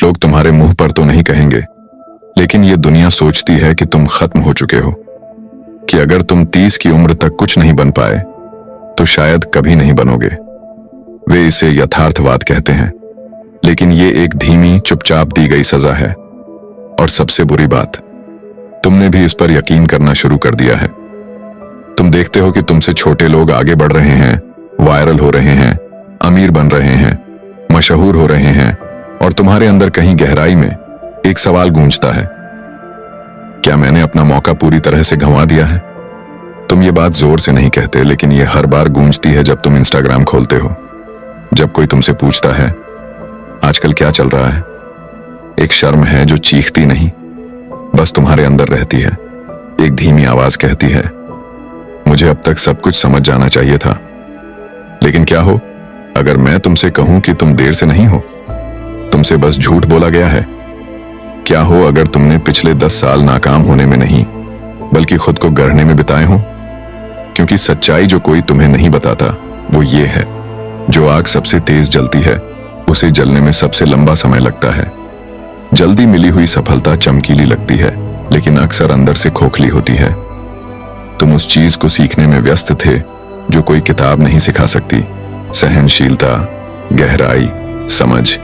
लोग तुम्हारे मुंह पर तो नहीं कहेंगे, लेकिन ये दुनिया सोचती है कि तुम खत्म हो चुके हो, कि अगर तुम 30 की उम्र तक कुछ नहीं बन पाए तो शायद कभी नहीं बनोगे। वे इसे यथार्थवाद कहते हैं, लेकिन ये एक धीमी चुपचाप दी गई सजा है। और सबसे बुरी बात, तुमने भी इस पर यकीन करना शुरू कर दिया है। तुम देखते हो कि तुमसे छोटे लोग आगे बढ़ रहे हैं, वायरल हो रहे हैं, अमीर बन रहे हैं, मशहूर हो रहे हैं, और तुम्हारे अंदर कहीं गहराई में एक सवाल गूंजता है, क्या मैंने अपना मौका पूरी तरह से गंवा दिया है? तुम ये बात जोर से नहीं कहते, लेकिन ये हर बार गूंजती है जब तुम इंस्टाग्राम खोलते हो। जब कोई तुमसे पूछता है आजकल क्या चल रहा है, एक शर्म है जो चीखती नहीं, बस तुम्हारे अंदर रहती है। एक धीमी आवाज कहती है, मुझे अब तक सब कुछ समझ जाना चाहिए था। लेकिन क्या हो अगर मैं तुमसे कहूं कि तुम देर से नहीं हो, तुमसे बस झूठ बोला गया है? क्या हो अगर तुमने पिछले 10 साल नाकाम होने में नहीं बल्कि खुद को गढ़ने में बिताए हो? क्योंकि सच्चाई जो कोई तुम्हें नहीं बताता वो ये है, जो आग सबसे तेज जलती है उसे जलने में सबसे लंबा समय लगता है। जल्दी मिली हुई सफलता चमकीली लगती है, लेकिन अक्सर अंदर से खोखली होती है। तुम उस चीज को सीखने में व्यस्त थे जो कोई किताब नहीं सिखा सकती। सहनशीलता, गहराई, समझ।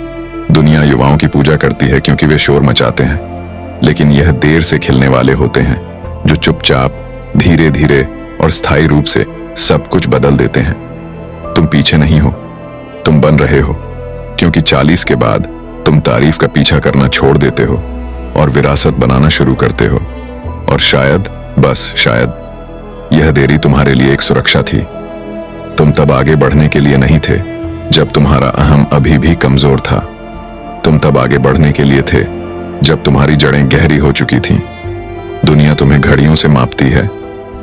दुनिया युवाओं की पूजा करती है क्योंकि वे शोर मचाते हैं, लेकिन यह देर से खिलने वाले होते हैं जो चुपचाप, धीरे धीरे और स्थायी रूप से सब कुछ बदल देते हैं। तुम पीछे नहीं हो, तुम बन रहे हो, क्योंकि 40 के बाद तुम तारीफ का पीछा करना छोड़ देते हो और विरासत बनाना शुरू करते हो। और शायद, बस शायद, यह देरी तुम्हारे लिए एक सुरक्षा थी। तुम तब आगे बढ़ने के लिए नहीं थे जब तुम्हारा अहम अभी भी कमजोर था। तुम तब आगे बढ़ने के लिए थे जब तुम्हारी जड़ें गहरी हो चुकी थीं। दुनिया तुम्हें घड़ियों से मापती है,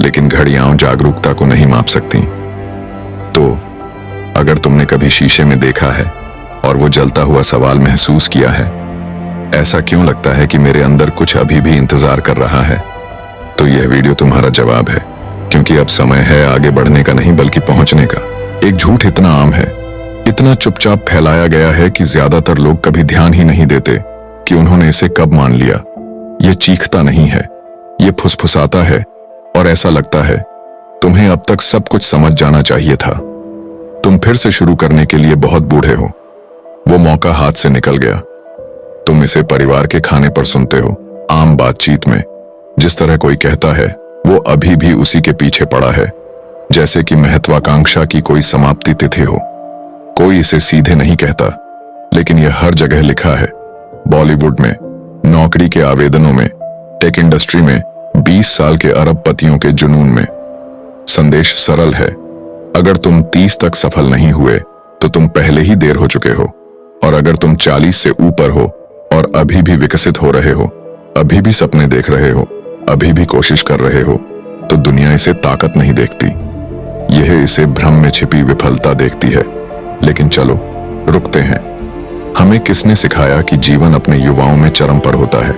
लेकिन घड़ियां जागरूकता को नहीं माप सकती। तो अगर तुमने कभी शीशे में देखा है और वो जलता हुआ सवाल महसूस किया है, ऐसा क्यों लगता है कि मेरे अंदर कुछ अभी भी इंतजार कर रहा है, तो यह वीडियो तुम्हारा जवाब है। क्योंकि अब समय है आगे बढ़ने का नहीं बल्कि पहुंचने का। एक झूठ इतना आम है, इतना चुपचाप फैलाया गया है कि ज्यादातर लोग कभी ध्यान ही नहीं देते कि उन्होंने इसे कब मान लिया। यह चीखता नहीं है, यह फुसफुसाता है, और ऐसा लगता है तुम्हें अब तक सब कुछ समझ जाना चाहिए था। तुम फिर से शुरू करने के लिए बहुत बूढ़े हो, वो मौका हाथ से निकल गया। तुम इसे परिवार के खाने पर सुनते हो, आम बातचीत में, जिस तरह कोई कहता है वो अभी भी उसी के पीछे पड़ा है, जैसे कि महत्वाकांक्षा की कोई समाप्ति तिथि हो। कोई इसे सीधे नहीं कहता, लेकिन यह हर जगह लिखा है। बॉलीवुड में, नौकरी के आवेदनों में, टेक इंडस्ट्री में, 20 साल के अरबपतियों के जुनून में। संदेश सरल है, अगर तुम 30 तक सफल नहीं हुए तो तुम पहले ही देर हो चुके हो। और अगर तुम 40 से ऊपर हो और अभी भी विकसित हो रहे हो, अभी भी सपने देख रहे हो, अभी भी कोशिश कर रहे हो, तो दुनिया इसे ताकत नहीं देखती, यह इसे भ्रम में छिपी विफलता देखती है। लेकिन चलो रुकते हैं। हमें किसने सिखाया कि जीवन अपने युवाओं में चरम पर होता है?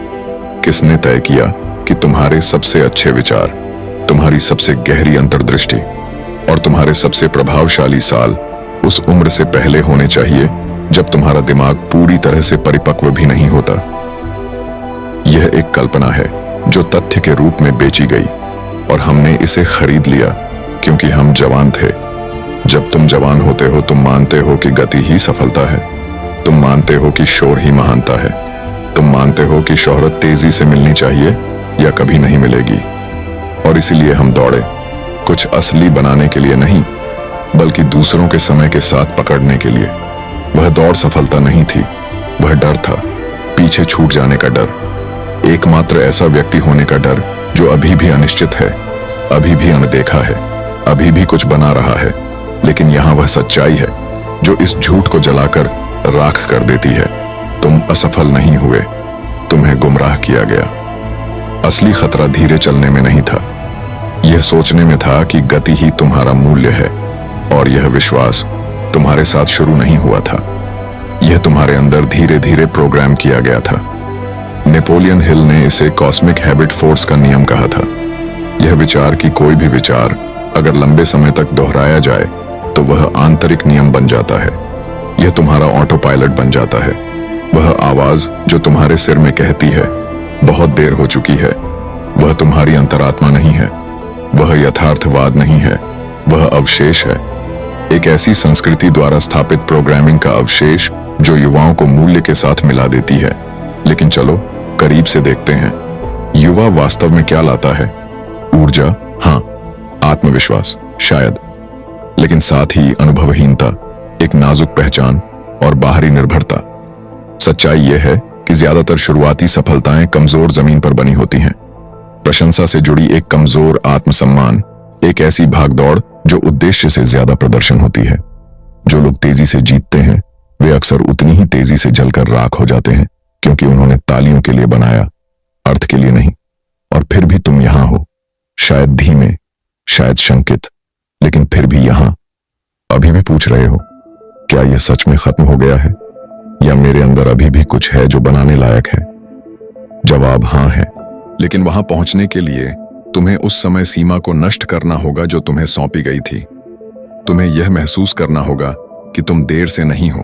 किसने तय किया कि तुम्हारे सबसे अच्छे विचार, तुम्हारी सबसे गहरी अंतर्दृष्टि और तुम्हारे सबसे प्रभावशाली साल उस उम्र से पहले होने चाहिए जब तुम्हारा दिमाग पूरी तरह से परिपक्व भी नहीं होता? यह एक कल्पना है जो तथ्य के रूप में बेची गई, और हमने इसे खरीद लिया क्योंकि हम जवान थे। जब तुम जवान होते हो, तुम मानते हो कि गति ही सफलता है, तुम मानते हो कि शोर ही महानता है, तुम मानते हो कि शोहरत तेजी से मिलनी चाहिए या कभी नहीं मिलेगी। और इसीलिए हम दौड़े, कुछ असली बनाने के लिए नहीं, बल्कि दूसरों के समय के साथ पकड़ने के लिए। वह दौड़ सफलता नहीं थी, वह डर था, पीछे छूट जाने का डर, एकमात्र ऐसा व्यक्ति होने का डर जो अभी भी अनिश्चित है, अभी भी अनदेखा है, अभी भी कुछ बना रहा है। लेकिन यहां वह सच्चाई है जो इस झूठ को जलाकर राख कर देती है। तुम असफल नहीं हुए, तुम्हें गुमराह किया गया। असली खतरा धीरे चलने में नहीं था, यह सोचने में था कि गति ही तुम्हारा मूल्य है। और यह विश्वास तुम्हारे साथ शुरू नहीं हुआ था, यह तुम्हारे अंदर धीरे धीरे प्रोग्राम किया गया था। नेपोलियन हिल ने इसे कॉस्मिक हैबिट फोर्स का नियम कहा था। यह विचार कि कोई भी विचार अगर लंबे समय तक दोहराया जाए तो वह आंतरिक नियम बन जाता है, यह तुम्हारा ऑटो पायलट बन जाता है। वह आवाज जो तुम्हारे सिर में कहती है बहुत देर हो चुकी है, वह तुम्हारी अंतरात्मा नहीं है, वह यथार्थवाद नहीं है, वह अवशेष है। एक ऐसी संस्कृति द्वारा स्थापित प्रोग्रामिंग का अवशेष जो युवाओं को मूल्य के साथ मिला देती है। लेकिन चलो करीब से देखते हैं, युवा वास्तव में क्या लाता है? ऊर्जा, हाँ, आत्मविश्वास शायद, लेकिन साथ ही अनुभवहीनता, एक नाजुक पहचान और बाहरी निर्भरता। सच्चाई यह है कि ज्यादातर शुरुआती सफलताएं कमजोर जमीन पर बनी होती हैं। प्रशंसा से जुड़ी एक कमजोर आत्मसम्मान, एक ऐसी भागदौड़ जो उद्देश्य से ज्यादा प्रदर्शन होती है। जो लोग तेजी से जीतते हैं वे अक्सर उतनी ही तेजी से जलकर राख हो जाते हैं, क्योंकि उन्होंने तालियों के लिए बनाया, अर्थ के लिए नहीं। और फिर भी तुम यहां हो, शायद धीमे, शायद शंकित, लेकिन फिर भी यहां, अभी भी पूछ रहे हो, क्या यह सच में खत्म हो गया है या मेरे अंदर अभी भी कुछ है जो बनाने लायक है? जवाब हाँ है, लेकिन वहां पहुंचने के लिए तुम्हें उस समय सीमा को नष्ट करना होगा जो तुम्हें सौंपी गई थी। तुम्हें यह महसूस करना होगा कि तुम देर से नहीं हो,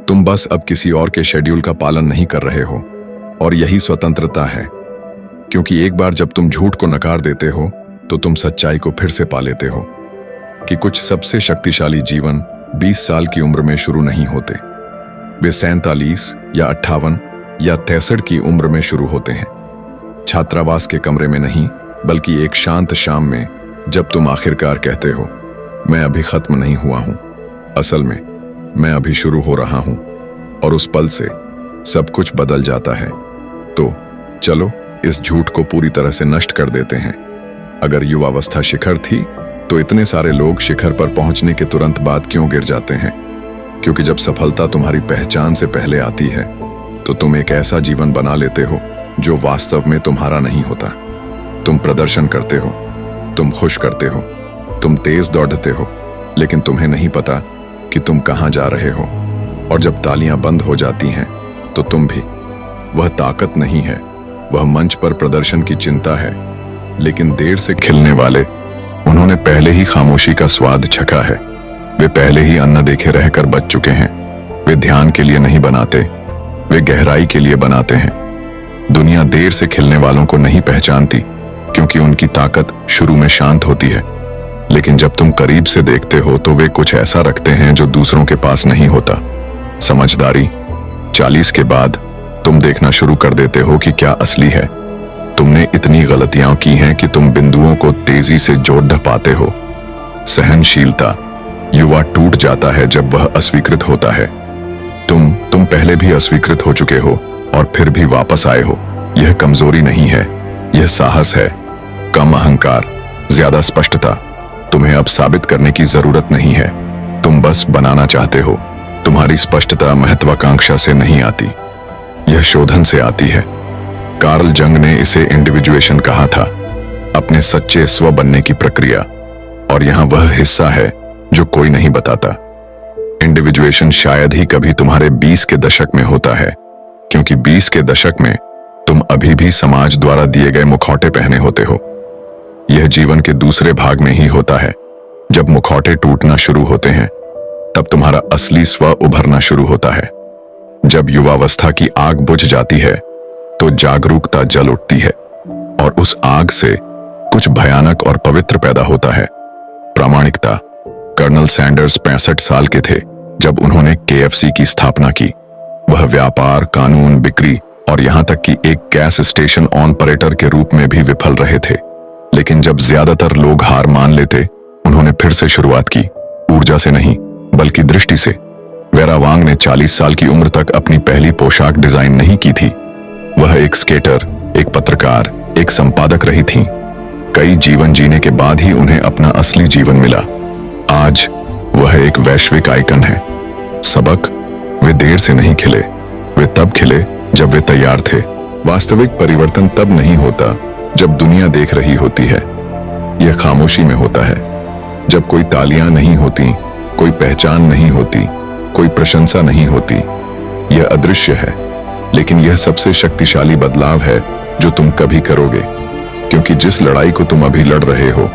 तुम बस अब किसी और के शेड्यूल का पालन नहीं कर रहे हो। और यही स्वतंत्रता है, क्योंकि एक बार जब तुम झूठ को नकार देते हो तो तुम सच्चाई को फिर से पा लेते हो कि कुछ सबसे शक्तिशाली जीवन 20 साल की उम्र में शुरू नहीं होते, वे 47 या 58 या 63 की उम्र में शुरू होते हैं। छात्रावास के कमरे में नहीं, बल्कि एक शांत शाम में, जब तुम आखिरकार कहते हो, मैं अभी खत्म नहीं हुआ हूं, असल में मैं अभी शुरू हो रहा हूं। और उस पल से सब कुछ बदल जाता है। तो चलो इस झूठ को पूरी तरह से नष्ट कर देते हैं। अगर युवावस्था शिखर थी तो इतने सारे लोग शिखर पर पहुंचने के तुरंत बाद क्यों गिर जाते हैं? क्योंकि जब सफलता तुम्हारी पहचान से पहले आती है तो तुम एक ऐसा जीवन बना लेते हो जो वास्तव में तुम्हारा नहीं होता। तुम प्रदर्शन करते हो, तुम खुश करते हो, तुम तेज दौड़ते हो, लेकिन तुम्हें नहीं पता कि तुम कहां जा रहे हो। और जब तालियां बंद हो जाती हैं तो तुम भी, वह ताकत नहीं है, वह मंच पर प्रदर्शन की चिंता है। लेकिन देर से खिलने वाले, उन्होंने पहले ही खामोशी का स्वाद चखा है, वे पहले ही अन्न देखे रहकर बच चुके हैं। वे ध्यान के लिए नहीं बनाते, वे गहराई के लिए बनाते हैं। दुनिया देर से खिलने वालों को नहीं पहचानती क्योंकि उनकी ताकत शुरू में शांत होती है, लेकिन जब तुम करीब से देखते हो तो वे कुछ ऐसा रखते हैं जो दूसरों के पास नहीं होता। समझदारी। 40 के बाद तुम देखना शुरू कर देते हो कि क्या असली है। तुमने इतनी गलतियां की हैं कि तुम बिंदुओं को तेजी से जोड़ पाते हो। सहनशीलता। युवा टूट जाता है जब वह अस्वीकृत होता है। तुम पहले भी अस्वीकृत हो चुके हो और फिर भी वापस आए हो। यह कमजोरी नहीं है, यह साहस है। कम अहंकार, ज्यादा स्पष्टता। तुम्हें अब साबित करने की जरूरत नहीं है, तुम बस बनाना चाहते हो। तुम्हारी स्पष्टता महत्वाकांक्षा से नहीं आती, यह शोधन से आती है। कार्ल जंग ने इसे इंडिविजुएशन कहा था, अपने सच्चे स्व बनने की प्रक्रिया। और यहां वह हिस्सा है जो कोई नहीं बताता। इंडिविजुएशन शायद ही कभी तुम्हारे 20 के दशक में होता है, क्योंकि 20 के दशक में तुम अभी भी समाज द्वारा दिए गए मुखौटे पहने होते हो। यह जीवन के दूसरे भाग में ही होता है, जब मुखौटे टूटना शुरू होते हैं, तब तुम्हारा असली स्व उभरना शुरू होता है। जब युवावस्था की आग बुझ जाती है तो जागरूकता जल उठती है, और उस आग से कुछ भयानक और पवित्र पैदा होता है। प्रामाणिकता। कर्नल सैंडर्स 65 साल के थे जब उन्होंने KFC की स्थापना की। वह व्यापार, कानून, बिक्री और यहां तक कि एक गैस स्टेशन ऑपरेटर के रूप में भी विफल रहे थे। लेकिन जब ज्यादातर लोग हार मान लेते, उन्होंने फिर से शुरुआत की, ऊर्जा से नहीं बल्कि दृष्टि से। वेरा वांग ने 40 साल की उम्र तक अपनी पहली पोशाक डिजाइन नहीं की थी। वह एक स्केटर, एक पत्रकार, एक संपादक रही थीं। कई जीवन जीने के बाद ही उन्हें अपना असली जीवन मिला। आज वह एक वैश्विक आइकन है। सबक। वे देर से नहीं खिले, वे तब खिले जब वे तैयार थे। वास्तविक परिवर्तन तब नहीं होता जब दुनिया देख रही होती है, यह खामोशी में होता है। जब कोई तालियां नहीं होती, कोई पहचान नहीं होती, कोई प्रशंसा नहीं होती। यह अदृश्य है, लेकिन यह सबसे शक्तिशाली बदलाव है जो तुम कभी करोगे, क्योंकि जिस लड़ाई को तुम अभी लड़ रहे हो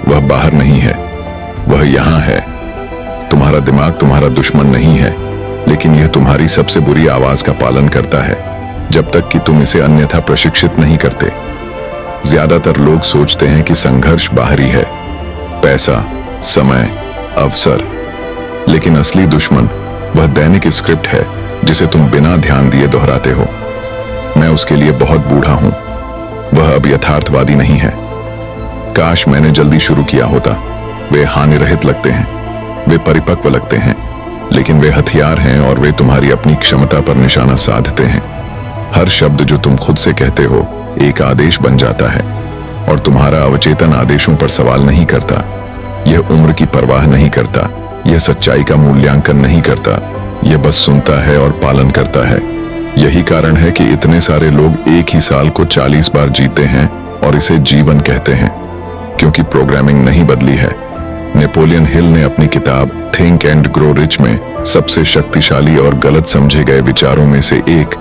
वह बाहर नहीं है, वह यहां है। तुम्हारा दिमाग तुम्हारा दुश्मन नहीं है, लेकिन यह तुम्हारी सबसे बुरी आवाज का पालन करता है जब तक कि तुम इसे अन्यथा प्रशिक्षित नहीं करते। ज्यादातर लोग सोचते हैं कि संघर्ष बाहरी है, पैसा, समय, अवसर, लेकिन असली दुश्मन वह दैनिक स्क्रिप्ट है जिसे तुम बिना ध्यान दिए दोहराते हो। मैं उसके लिए बहुत बूढ़ा हूं, वह अब यथार्थवादी नहीं है। काश मैंने जल्दी शुरू किया होता। वे हानिरहित लगते हैं, वे परिपक्व लगते हैं, लेकिन वे हथियार हैं और वे तुम्हारी अपनी क्षमता पर निशाना साधते हैं। हर शब्द जो तुम खुद से कहते हो एक आदेश बन जाता है, और तुम्हारा अवचेतन आदेशों पर सवाल नहीं करता। यह उम्र की परवाह नहीं करता, यह सच्चाई का मूल्यांकन नहीं करता, यह बस सुनता है और पालन करता है। यही कारण है कि इतने सारे लोग एक ही साल को 40 बार जीते हैं और इसे जीवन कहते हैं, क्योंकि प्रोग्रामिंग नहीं बदली है। नेपोलियन हिल ने अपनी किताब थिंक एंड ग्रो रिच में सबसे शक्तिशाली और गलत समझे गए विचारों में से एक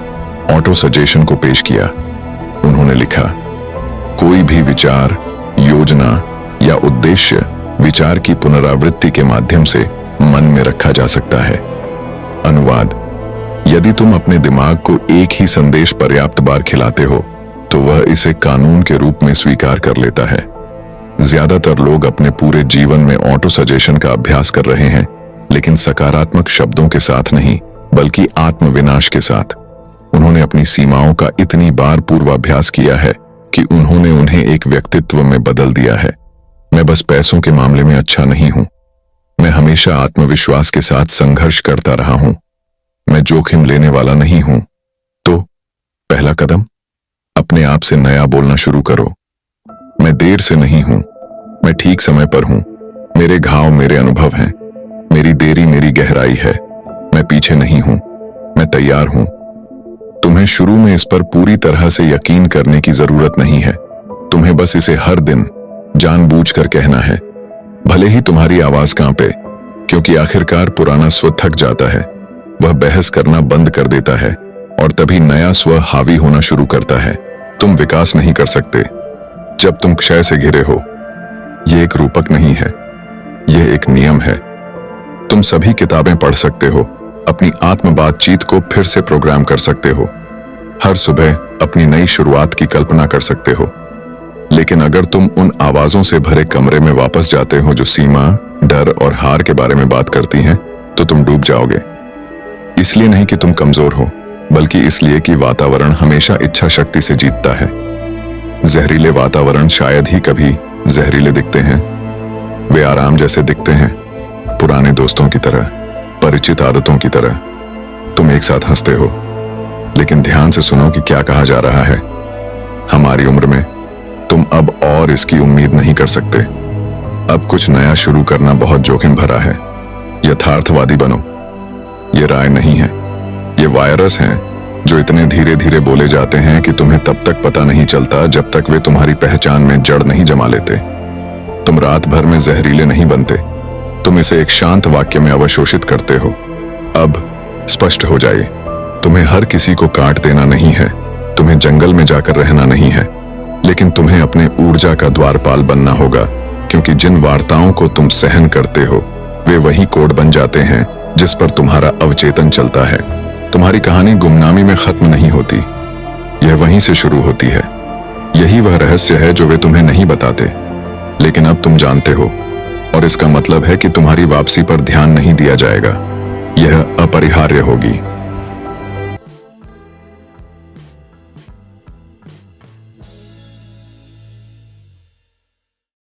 ऑटो सजेशन को पेश किया। उन्होंने लिखा, कोई भी विचार, योजना या उद्देश्य विचार की पुनरावृत्ति के माध्यम से मन में रखा जा सकता है। अनुवाद, यदि तुम अपने दिमाग को एक ही संदेश पर्याप्त बार खिलाते हो तो वह इसे कानून के रूप में स्वीकार कर लेता है। ज्यादातर लोग अपने पूरे जीवन में ऑटो सजेशन का अभ्यास कर रहे हैं, लेकिन सकारात्मक शब्दों के साथ नहीं, बल्कि आत्मविनाश के साथ। उन्होंने अपनी सीमाओं का इतनी बार पूर्वाभ्यास किया है कि उन्होंने उन्हें एक व्यक्तित्व में बदल दिया है। मैं बस पैसों के मामले में अच्छा नहीं हूं, मैं हमेशा आत्मविश्वास के साथ संघर्ष करता रहा हूं, मैं जोखिम लेने वाला नहीं हूं। तो पहला कदम, अपने आप से नया बोलना शुरू करो। मैं देर से नहीं हूं, मैं ठीक समय पर हूं, मेरे घाव मेरे अनुभव हैं, मेरी देरी मेरी गहराई है, मैं पीछे नहीं हूं, मैं तैयार हूं। तुम्हें शुरू में इस पर पूरी तरह से यकीन करने की जरूरत नहीं है, तुम्हें बस इसे हर दिन जानबूझकर कहना है, भले ही तुम्हारी आवाज कांपे, क्योंकि आखिरकार पुराना स्व थक जाता है, वह बहस करना बंद कर देता है और तभी नया स्व हावी होना शुरू करता है। तुम विकास नहीं कर सकते जब तुम क्षय से घिरे हो। यह एक रूपक नहीं है, यह एक नियम है। तुम सभी किताबें पढ़ सकते हो, अपनी आत्म बातचीत को फिर से प्रोग्राम कर सकते हो, हर सुबह अपनी नई शुरुआत की कल्पना कर सकते हो, लेकिन अगर तुम उन आवाजों से भरे कमरे में वापस जाते हो जो सीमा, डर और हार के बारे में बात करती हैं, तो तुम डूब जाओगे। इसलिए नहीं कि तुम कमजोर हो, बल्कि इसलिए कि वातावरण हमेशा इच्छा शक्ति से जीतता है। जहरीले वातावरण शायद ही कभी जहरीले दिखते हैं, वे आराम जैसे दिखते हैं, पुराने दोस्तों की तरह, परिचित आदतों की तरह। तुम एक साथ हंसते हो, लेकिन ध्यान से सुनो कि क्या कहा जा रहा है। हमारी उम्र में तुम अब और इसकी उम्मीद नहीं कर सकते। अब कुछ नया शुरू करना बहुत जोखिम भरा है। यथार्थवादी बनो। ये राय नहीं है, ये वायरस हैं जो इतने धीरे धीरे बोले जाते हैं कि तुम्हें तब तक पता नहीं चलता जब तक वे तुम्हारी पहचान में जड़ नहीं जमा लेते। तुम रात भर में जहरीले नहीं बनते, तुम इसे एक शांत वाक्य में अवशोषित करते हो। अब स्पष्ट हो जाए, तुम्हें हर किसी को काट देना नहीं है, तुम्हें जंगल में जाकर रहना नहीं है, लेकिन तुम्हें अपने ऊर्जा का द्वारपाल बनना होगा, क्योंकि जिन वार्ताओं को तुम सहन करते हो वे वही कोड बन जाते हैं जिस पर तुम्हारा अवचेतन चलता है। तुम्हारी कहानी गुमनामी में खत्म नहीं होती, यह वहीं से शुरू होती है। यही वह रहस्य है जो वे तुम्हें नहीं बताते, लेकिन अब तुम जानते हो, और इसका मतलब है कि तुम्हारी वापसी पर ध्यान नहीं दिया जाएगा। यह अपरिहार्य होगी।